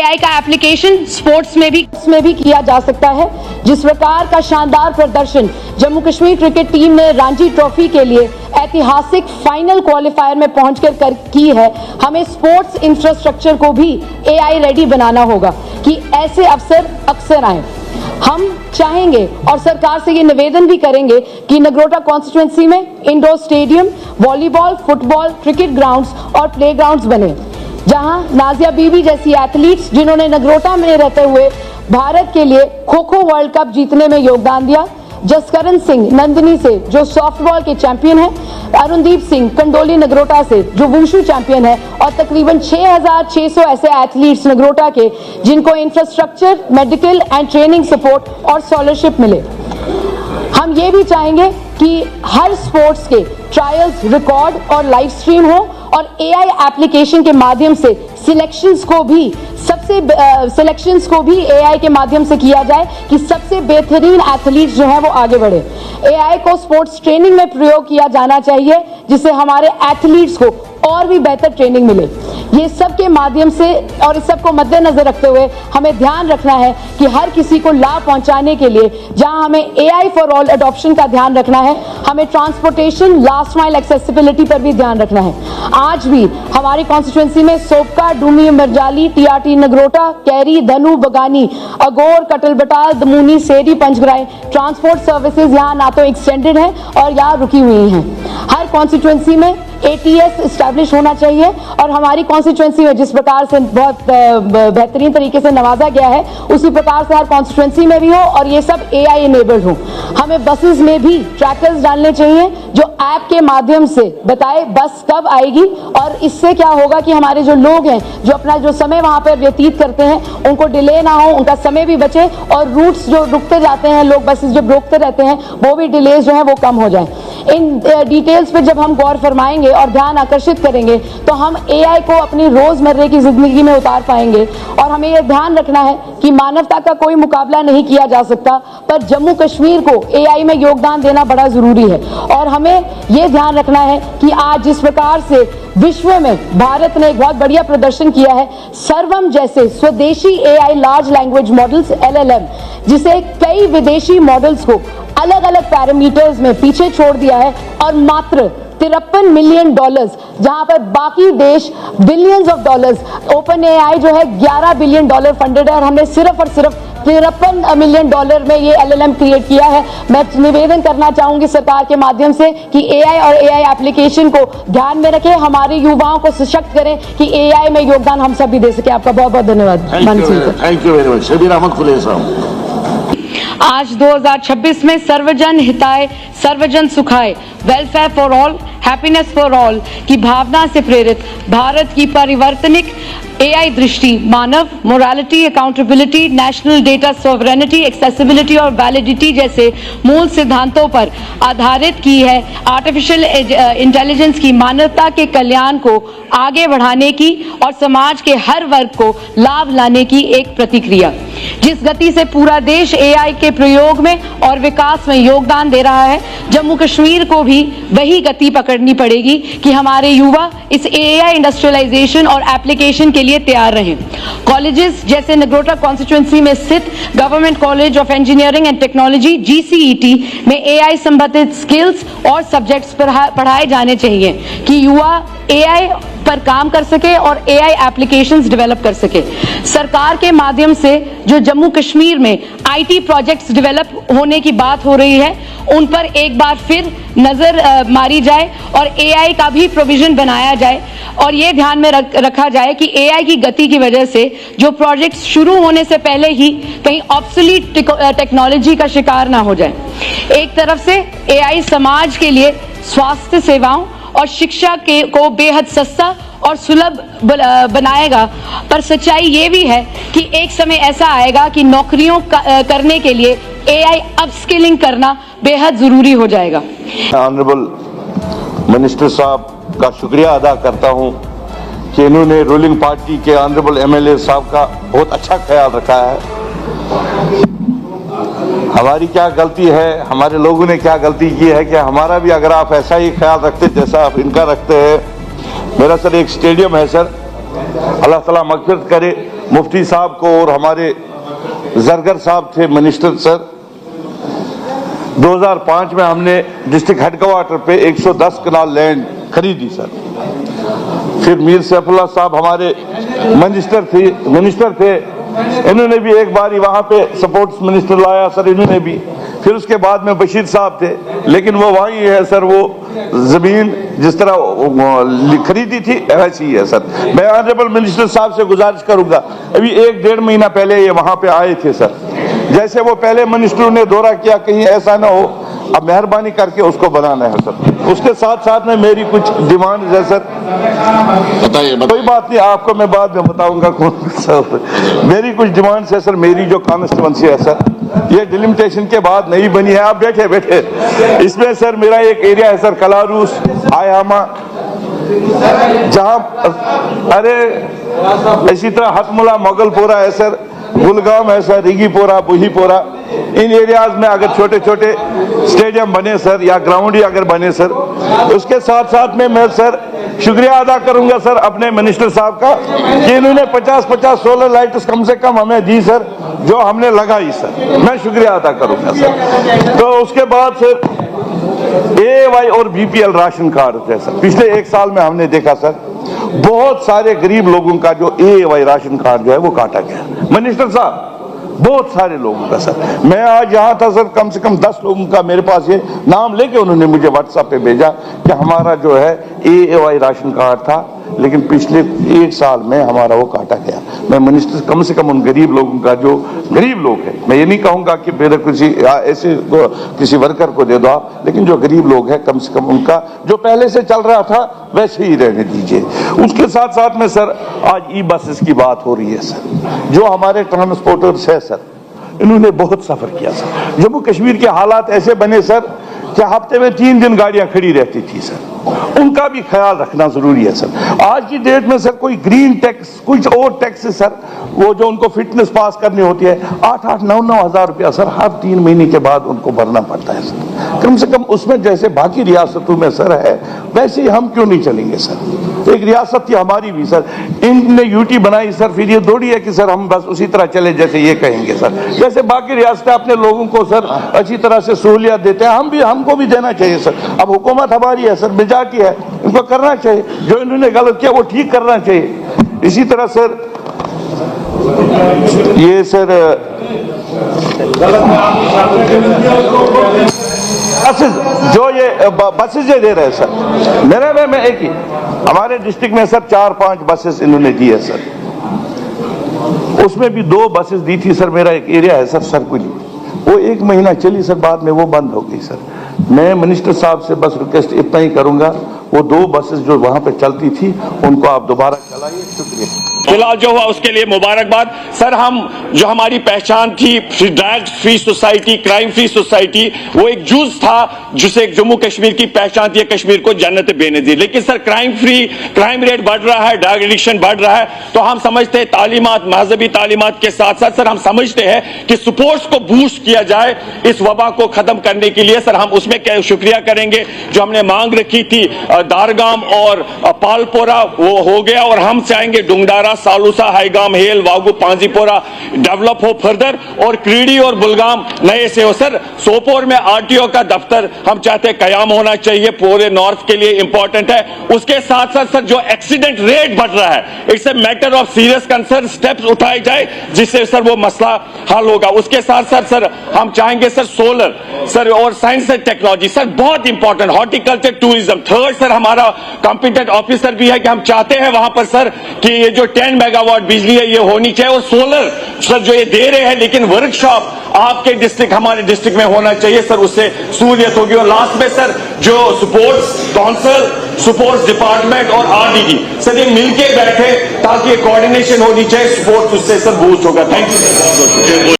AI का application sports में भी किया जा सकता है। जिस प्रकार का शानदार प्रदर्शन जम्मू कश्मीर क्रिकेट टीम ने रणजी ट्रॉफी के लिए ऐतिहासिक फाइनल क्वालिफायर में पहुंचकर की है, हमें स्पोर्ट्स इंफ्रास्ट्रक्चर को भी AI रेडी बनाना होगा कि ऐसे अवसर अक्सर आए। हम चाहेंगे और सरकार से ये निवेदन भी करेंगे कि नगरोटा कॉन्स्टिट्यूएंसी में indoor stadium, volleyball, football, cricket grounds और प्लेग्राउंड्स बने, जहां नाजिया बीबी जैसी एथलीट्स जिन्होंने नगरोटा में रहते हुए भारत के लिए खो खो वर्ल्ड कप जीतने में योगदान दिया, जसकरण सिंह नंदिनी से जो सॉफ्टबॉल के चैंपियन हैं, अरुणदीप सिंह कंडोली नगरोटा से जो वुशु चैंपियन है, और तकरीबन 6600 ऐसे एथलीट्स नगरोटा के जिनको infrastructure, medical and training support और स्कॉलरशिप मिले। हम ये भी चाहेंगे कि हर स्पोर्ट्स के ट्रायल्स रिकॉर्ड और लाइव स्ट्रीम हो और AI एप्लीकेशन के माध्यम से सिलेक्शंस को भी AI के माध्यम से किया जाए कि सबसे बेहतरीन एथलीट्स जो हैं वो आगे बढ़े। AI को स्पोर्ट्स ट्रेनिंग में प्रयोग किया जाना चाहिए जिससे हमारे एथलीट्स को और भी बेहतर ट्रेनिंग मिले। ये सब के माध्यम से और इस सब को मद्देनजर रखते हुए हमें ध्यान रखना है कि हर किसी को लाभ पहुंचाने के लिए जहां हमें AI फॉर ऑल अडॉप्शन का ध्यान रखना है, हमें ट्रांसपोर्टेशन, लास्ट माइल एक्सेसिबिलिटी पर भी ध्यान रखना है। आज भी हमारी कॉन्स्टिट्यूएंसी में सोपका, डूमी, मिर्जाली, TRT नगरोटा, कैरी, धनु, बगानी, अगोर, कटल बटाल, दमूनी, सेरी, पंचग्राई ट्रांसपोर्ट सर्विसेज यहाँ ना तो एक्सटेंडेड है और यहाँ रुकी हुई हैं। हर कॉन्स्टिट्यूएंसी में ATS एस्टैब्लिश होना चाहिए और हमारी कॉन्स्टिट्यूएंसी में जिस प्रकार से बहुत बेहतरीन तरीके से नवाजा गया है उसी प्रकार से हर कॉन्स्टिट्यूएंसी में भी हो और ये सब AI इनेबल्ड हो। हमें बसेस में भी ट्रैकर्स डालने चाहिए जो ऐप के माध्यम से बताए बस कब आएगी, और इससे क्या होगा कि हमारे जो लोग हैं जो अपना जो समय वहाँ पर व्यतीत करते हैं उनको डिले ना हो, उनका समय भी बचे और रूट्स जो रुकते जाते हैं, लोग बसेस जब रोकते रहते हैं वो भी डिलेज जो है वो कम हो जाए। इन डिटेल्स पे जब हम गौर फरमाएंगे और ध्यान आकर्षित करेंगे तो हम AI को अपनी रोजमर्रे की जिंदगी में उतार पाएंगे। और हमें यह ध्यान रखना है कि मानवता का कोई मुकाबला नहीं किया जा सकता, पर जम्मू कश्मीर को AI में योगदान देना बड़ा जरूरी है। और हमें यह ध्यान रखना है कि आज जिस प्रकार से विश्व में भारत ने एक बहुत बढ़िया प्रदर्शन किया है, सर्वम जैसे स्वदेशी AI large language models LLM, जिसे कई विदेशी मॉडल्स को अलग अलग पैरामीटर्स में पीछे छोड़ दिया है और मात्र $53 मिलियन, जहां पर बाकी देश billions of dollars, open AI जो है $11 बिलियन फंडेड है और हमने सिर्फ और सिर्फ $53 मिलियन में ये LLM क्रिएट किया है। मैं निवेदन करना चाहूंगी सरकार के माध्यम से कि AI और AI एप्लीकेशन को ध्यान में रखें, हमारे युवाओं को सशक्त करें कि AI में योगदान हम सब भी दे सके। आपका बहुत बहुत धन्यवाद। Thank you very much. Shabir Ahmad Khule साहब। आज 2026 में सर्वजन हिताय सर्वजन सुखाय, welfare for all, happiness for all की भावना से प्रेरित भारत की परिवर्तनिक AI दृष्टि मानव, morality, accountability, national data sovereignty, accessibility और वैलिडिटी जैसे मूल सिद्धांतों पर आधारित की है। आर्टिफिशियल इंटेलिजेंस की मानवता के कल्याण को आगे बढ़ाने की और समाज के हर वर्ग को लाभ लाने की एक प्रतिक्रिया। जिस गति से पूरा देश AI के प्रयोग में और विकास में योगदान दे रहा है, जम्मू कश्मीर को भी वही गति पकड़नी पड़ेगी कि हमारे युवा इस AI इंडस्ट्रियलाइजेशन और एप्लीकेशन के लिए तैयार रहें। कॉलेजेस जैसे नगरोटा कॉन्स्टिट्यूएंसी में स्थित government college of engineering and technology GCET में AI संबंधित स्किल्स और सब्जेक्ट्स पढ़ाए जाने चाहिए कि युवा AI पर काम कर सके और AI एप्लीकेशंस डेवलप कर सके। सरकार के माध्यम से जो जम्मू कश्मीर में IT प्रोजेक्ट्स डेवलप होने की बात हो रही है, उन पर एक बार फिर नजर मारी जाए और AI का भी प्रोविजन बनाया जाए और ये ध्यान में रखा जाए कि AI की गति की वजह से जो प्रोजेक्ट्स शुरू होने से पहले ही कहीं ऑब्सोलीट टेक्नोलॉजी का शिकार ना हो जाए। एक तरफ से AI समाज के लिए स्वास्थ्य सेवाओं और शिक्षा को बेहद सस्ता और सुलभ बनाएगा, पर सच्चाई ये भी है कि एक समय ऐसा आएगा कि नौकरियों करने के लिए AI अपस्किलिंग करना बेहद जरूरी हो जाएगा। ऑनरेबल मिनिस्टर साहब का शुक्रिया अदा करता हूं कि इन्होंने रूलिंग पार्टी के ऑनरेबल MLA साहब का बहुत अच्छा ख्याल रखा है। हमारी क्या गलती है, हमारे लोगों ने क्या गलती की है कि हमारा भी अगर आप ऐसा ही ख्याल रखते जैसा आप इनका रखते हैं। मेरा सर एक स्टेडियम है सर, अल्लाह ताला मग़फ़िरत करे, मुफ्ती साहब को और हमारे जरगर साहब थे मिनिस्टर सर, 2005 में हमने डिस्ट्रिक्ट हेडक्वार्टर पे 110 कनाल लैंड खरीदी सर। फिर मीर सैफुल्लाह साहब हमारे मिनिस्टर थे, इन्होंने भी एक बार वहां पे सपोर्ट्स मिनिस्टर लाया सर, इन्होंने भी। फिर उसके बाद में बशीर साहब थे, लेकिन वो वही है सर, वो जमीन जिस तरह खरीदी थी ऐसी ही है सर। मैं ऑनरेबल मिनिस्टर साहब से गुजारिश करूंगा, अभी 1-1.5 महीना पहले ये वहां पे आए थे सर, जैसे वो पहले मिनिस्टरों ने दौरा किया, कहीं ऐसा ना हो, अब मेहरबानी करके उसको बनाना है सर। उसके साथ साथ में मेरी कुछ डिमांड है सर। बताइए। कोई बात नहीं, आपको मैं बाद में बताऊंगा कौन सर। मेरी कुछ डिमांड्स है सर, मेरी जो कॉन्स्टिट्यूंसी है सर, ये डिलिमिटेशन के बाद नहीं बनी है। आप बैठे बैठे इसमें सर मेरा एक एरिया है सर, कलारूस, आयामा, जहां अरे इसी तरह हतमुला, मोगलपोरा है सर, गुलगाम है सर, रिगीपोरा, बुहीपोरा, इन एरियाज में अगर छोटे छोटे स्टेडियम बने सर, या ग्राउंड ही अगर बने सर। उसके साथ साथ में मैं सर शुक्रिया अदा करूंगा सर अपने मिनिस्टर साहब का कि इन्होंने 50-50 सोलर लाइट्स कम से कम हमें दी सर, जो हमने लगाई सर, मैं शुक्रिया अदा करूंगा सर। तो उसके बाद सर AY और BPL राशन कार्ड है सर, पिछले 1 साल में हमने देखा सर बहुत सारे गरीब लोगों का जो AY राशन कार्ड जो है वो काटा गया। मिनिस्टर साहब, बहुत सारे लोगों का सर, मैं आज यहाँ था सर, कम से कम 10 लोगों का मेरे पास ये नाम लेके उन्होंने मुझे व्हाट्सएप पे भेजा कि हमारा जो है AY राशन कार्ड था, लेकिन पिछले 1 साल में हमारा वो काटा गया। मैं मिनिस्टर कम से कम उन गरीब लोगों का, जो गरीब लोग हैं, मैं ये नहीं कहूंगा कि मेरे किसी वर्कर को दे दो आप, लेकिन जो गरीब लोग हैं कम से कम उनका जो पहले से चल रहा था वैसे ही रहने दीजिए। उसके साथ साथ में सर आज ई-बसेस की बात हो रही है सर, जो हमारे ट्रांसपोर्टर्स है सर, इन्होंने बहुत सफर किया सर। जम्मू कश्मीर के हालात ऐसे बने सर कि हफ्ते में 3 दिन गाड़ियां खड़ी रहती थी सर, उनका भी ख्याल रखना जरूरी है सर। आज की डेट में सर कोई ग्रीन टैक्स, कुछ और टैक्स है सर, वो जो उनको फिटनेस पास करनी होती है 8-8, 9-9 हज़ार रुपया सर हर 3 महीने के बाद उनको भरना पड़ता है सर। कम से कम उसमें जैसे बाकी रियासतों में सर है, वैसे ही हम क्यों नहीं चलेंगे सर। एक रियासत थी हमारी भी सर, इनने यूटी बनाई सर, फिर ये दौड़ी है कि सर हम बस उसी तरह चले जैसे ये कहेंगे सर। जैसे बाकी रियासतें अपने लोगों को सर अच्छी तरह से सहूलियत देते हैं, हमको भी देना चाहिए सर। अब हुकूमत हमारी है सर, मिजाजी है, इनको करना चाहिए, जो इन्होंने गलत किया वो ठीक करना चाहिए। इसी तरह सर ये सर जो ये बसेस दे रहे हैं सर, मेरे में एक ही हमारे डिस्ट्रिक्ट में सर 4-5 बसेस इन्होंने दी है सर, उसमें भी 2 बसेस दी थी सर। मेरा एक एरिया है सर सरकुली, वो 1 महीना चली सर, बाद में वो बंद हो गई सर। मैं मिनिस्टर साहब से बस रिक्वेस्ट इतना ही करूंगा, वो 2 बसेस जो वहां पे चलती थी उनको आप दोबारा चलाइए। शुक्रिया। फिलहाल जो हुआ उसके लिए मुबारकबाद सर। हम जो हमारी पहचान थी drugs free society, crime free society, वो एक जूझ था जिसे जम्मू कश्मीर की पहचान थी, कश्मीर को जन्नत बेनजीर। लेकिन सर क्राइम रेट बढ़ रहा है, ड्रग एडिक्शन बढ़ रहा है, तो हम समझते हैं तालीमात, मजहबी तालीमात के साथ साथ सर हम समझते हैं कि स्पोर्ट्स को बूस्ट किया जाए इस वबा को खत्म करने के लिए। सर हम उसमें शुक्रिया करेंगे, जो हमने मांग रखी थी दारगाम और पालपोरा वो हो गया, और हम चाहेंगे डुंगडारा, सालूसा, हाईगाम, हेल, वागू, पांजीपोरा डेवलप हो फर्दर, और क्रीडी और बुलगाम नए से हो। सर सोपोर में RTO का दफ्तर हम चाहते हैं कयाम होना चाहिए, पूरे नॉर्थ के लिए इंपॉर्टेंट है। उसके साथ साथ सर जो एक्सीडेंट रेट बढ़ रहा है, it's a matter of serious concern, steps उठाए जाए जिससे सर वो मसला हल होगा। उसके साथ साथ सर हम चाहेंगे सर सोलर सर और साइंस एंड टेक्नोलॉजी सर बहुत important, horticulture, tourism. Third sir हमारा कॉम्पिटेंट ऑफिसर भी है कि हम चाहते हैं वहां पर सर कि ये जो 10 मेगावाट बिजली है ये होनी चाहिए, और सोलर सर जो ये दे रहे हैं, लेकिन वर्कशॉप आपके डिस्ट्रिक्ट हमारे डिस्ट्रिक्ट में होना चाहिए सर, उससे सहूलियत होगी। और लास्ट में सर जो स्पोर्ट्स काउंसिल, स्पोर्ट्स डिपार्टमेंट और RDD सर ये मिलके बैठे ताकि कोऑर्डिनेशन होनी चाहिए, स्पोर्ट्स उससे सर बूस्ट होगा। Thank you.